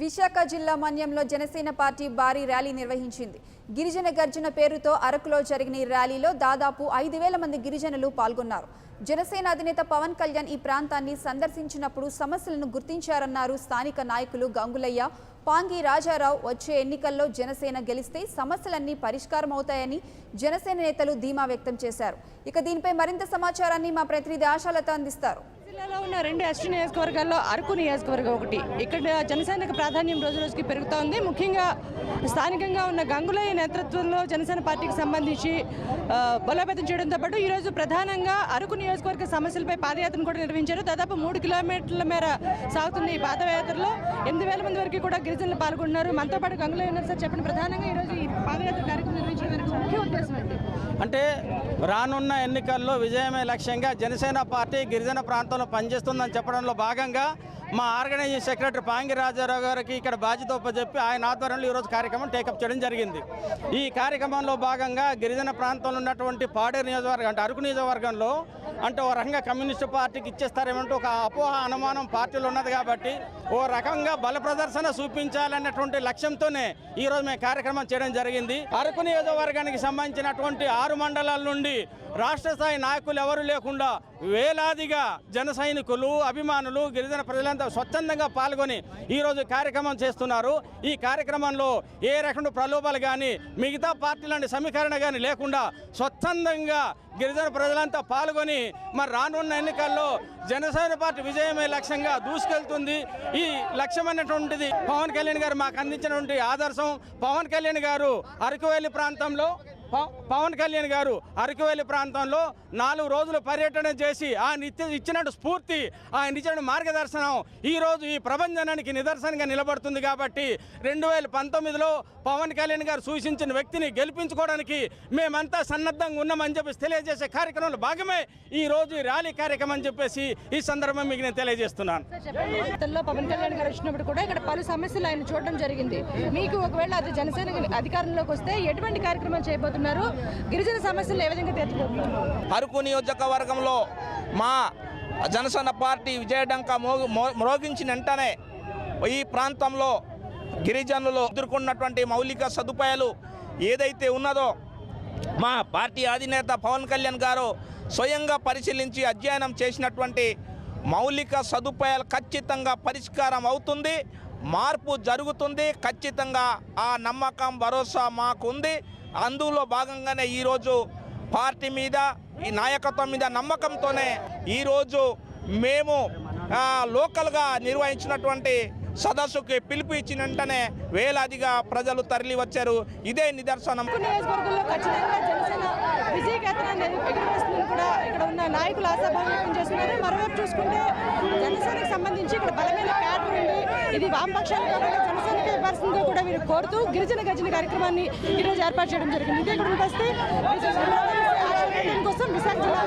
విశాఖ జిల్లా మన్యంలో జనసేన పార్టీ భారీ ర్యాలీ నిర్వహించింది. గిరిజన గర్జన పేరుతో అరకులో జరిగిన ఈ ర్యాలీలో దాదాపు 5,000 మంది గిరిజనులు పాల్గొన్నారు. జనసేన అధినేత పవన్ కళ్యాణ్ ఈ ప్రాంతాన్ని సందర్శించినప్పుడు సమస్యలను గుర్తించారన్నారు స్థానిక నాయకులు గంగులయ్య, పాంగి రాజారావు. వచ్చే ఎన్నికల్లో జనసేన గెలిస్తే సమస్యలన్నీ పరిష్కారం అవుతాయని జనసేన నేతలు ధీమా వ్యక్తం చేశారు. ఇక దీనిపై మరింత సమాచారాన్ని మా ప్రతినిధి ఆశాలత అందిస్తారు. జిల్లాలో ఉన్న 2 ఎస్టీ నియోజకవర్గాల్లో అరకు నియోజకవర్గం ఒకటి. ఇక్కడ జనసేనకు ప్రాధాన్యం రోజు రోజుకి పెరుగుతోంది. ముఖ్యంగా స్థానికంగా ఉన్న గంగులయ్య నేతృత్వంలో జనసేన పార్టీకి సంబంధించి బలోపేతం చేయడంతో పాటు ఈరోజు ప్రధానంగా అరకు నియోజకవర్గ సమస్యలపై పాదయాత్రను కూడా నిర్వహించారు. దాదాపు 3 కిలోమీటర్ల మేర సాగుతుంది ఈ పాదయాత్రలో. 8,000 మంది వరకు కూడా గిరిజనులు పాల్గొన్నారు. మనతో పాటు గంగులయ్య ఉన్నారు. సార్ చెప్పండి, ప్రధానంగా ఈరోజు ఈ పాదయాత్ర కార్యక్రమం నిర్వహించడానికి ముఖ్య ఉద్దేశం ఏంటి? అంటే రానున్న ఎన్నికల్లో విజయమే లక్ష్యంగా జనసేన పార్టీ గిరిజన ప్రాంతంలో పనిచేస్తుందని చెప్పడంలో భాగంగా మా ఆర్గనైజింగ్ సెక్రటరీ పాంగి రాజారావు గారికి ఇక్కడ బాధ్యత ఒప్పచెప్పి ఆయన ఆధ్వర్యంలో ఈరోజు కార్యక్రమం టేకప్ చేయడం జరిగింది. ఈ కార్యక్రమంలో భాగంగా గిరిజన ప్రాంతంలో ఉన్నటువంటి పాడేరు నియోజకవర్గం అంటే అరకు నియోజకవర్గంలో అంటే ఓ రకంగా కమ్యూనిస్టు పార్టీకి ఇచ్చేస్తారేమంటే ఒక అపోహ అనుమానం పార్టీలో ఉన్నది కాబట్టి ఓ రకంగా బల ప్రదర్శన చూపించాలన్నటువంటి లక్ష్యంతోనే ఈరోజు మేము కార్యక్రమం చేయడం జరిగింది. అరకు నియోజకవర్గానికి సంబంధించినటువంటి 6 మండలాల నుండి రాష్ట్ర స్థాయి నాయకులు ఎవరు లేకుండా వేలాదిగా జన సైనికులు, అభిమానులు, గిరిజన ప్రజలంతా స్వచ్ఛందంగా పాల్గొని ఈరోజు కార్యక్రమం చేస్తున్నారు. ఈ కార్యక్రమంలో ఏ రకమైన ప్రలోభాలు కానీ మిగతా పార్టీల సమీకరణ కానీ లేకుండా స్వచ్ఛందంగా గిరిజన ప్రజలంతా పాల్గొని మరి రానున్న ఎన్నికల్లో జనసేన పార్టీ విజయమే లక్ష్యంగా దూసుకెళ్తుంది. ఈ లక్ష్యం అనేటువంటిది పవన్ కళ్యాణ్ గారు మాకు అందించినటువంటి ఆదర్శం. పవన్ కళ్యాణ్ గారు అరకువేలి ప్రాంతంలో 4 రోజులు పర్యటన చేసి ఆయన ఇచ్చినట్టు స్ఫూర్తి, ఆయన ఇచ్చిన మార్గదర్శనం ఈరోజు ఈ ప్రపంచానికి నిదర్శనంగా నిలబడుతుంది. కాబట్టి 2019లో పవన్ కళ్యాణ్ గారు సూచించిన వ్యక్తిని గెలిపించుకోవడానికి మేమంతా సన్నద్ధంగా ఉన్నామని చెప్పేసి తెలియజేసే కార్యక్రమంలో భాగమే ఈరోజు ఈ ర్యాలీ కార్యక్రమం అని చెప్పేసి ఈ సందర్భం మీకు నేను తెలియజేస్తున్నాను. పవన్ కళ్యాణ్ గారు వచ్చినప్పుడు కూడా ఇక్కడ పలు సమస్యలు ఆయన చూడడం జరిగింది. మీకు ఒకవేళ అది జనసేన అధికారంలోకి వస్తే ఎటువంటి కార్యక్రమాలు చేయబోతున్నారు? గిరిజన సమస్యలు ఏ విధంగా తీర్చబోతున్నారు? అరకు నియోజకవర్గంలో మా జనసేన పార్టీ విజయడంక మ్రోగించిన వెంటనే ఈ ప్రాంతంలో గిరిజనులు ఎదుర్కొన్నటువంటి మౌలిక సదుపాయాలు ఏదైతే ఉన్నదో మా పార్టీ అధినేత పవన్ కళ్యాణ్ గారు స్వయంగా పరిశీలించి అధ్యయనం చేసినటువంటి మౌలిక సదుపాయాలు ఖచ్చితంగా పరిష్కారం అవుతుంది, మార్పు జరుగుతుంది. ఖచ్చితంగా ఆ నమ్మకం, భరోసా మాకుంది. అందులో భాగంగానే ఈరోజు పార్టీ మీద, ఈ నాయకత్వం మీద నమ్మకంతోనే ఈరోజు మేము లోకల్గా నిర్వహించినటువంటి సదస్సుకి పిలుపు ఇచ్చిన వెంటనే వేలాదిగా ప్రజలు తరలి వచ్చారు. ఇదే నిదర్శనం. నియోజకవర్గంలో ఖచ్చితంగా జనసేన విజయకేతనాన్ని ఎగురవేస్తుందని కూడా ఇక్కడ ఉన్న నాయకులు ఆశాభావం వ్యక్తం చేస్తున్నారు. మరోవైపు చూసుకుంటే జనసేనకు సంబంధించి ఇక్కడ బలమైన క్యాడర్ ఉంది. ఇది వామపక్షాలు కాకుండా జనసేనకి ఇవ్వాల్సిందిగా కూడా వీరు కోరుతూ గిరిజన గర్జన కార్యక్రమాన్ని ఈరోజు ఏర్పాటు చేయడం జరిగింది. ఇదే ఇక్కడ వస్తే కోసం విశాఖ జిల్లా.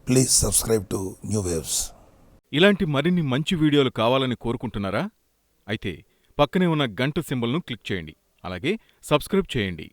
Please subscribe to new waves. ఇలాంటి మరిన్ని మంచి వీడియోలు కావాలని కోరుకుంటున్నారా? అయితే పక్కనే ఉన్న గంట సింబల్ను క్లిక్ చేయండి. అలాగే సబ్స్క్రైబ్ చేయండి.